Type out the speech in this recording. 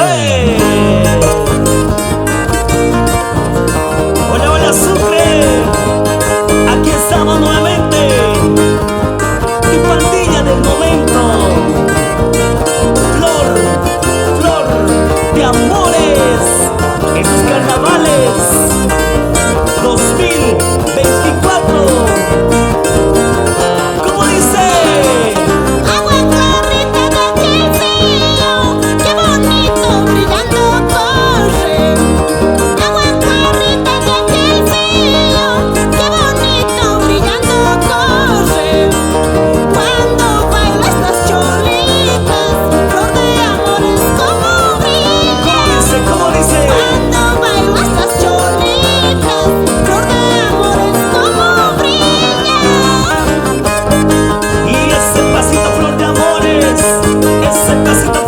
¡Hey! Hola, hola, Sucre. Aquí estamos nuevamente. Mi pandilla del momento. Flor, flor de amores. Esos carnavales 2024. ¿Cómo dice? Agua clarita de piel frío, qué bonito brillando corre. Agua clarita de piel frío, qué bonito brillando corre. Cuando baila estas cholitas, flor de amores como brilla. ¿Cómo dice? Cuando baila estas cholitas, flor de amores como brilla. Y ese pasito, flor de amores, ese pasito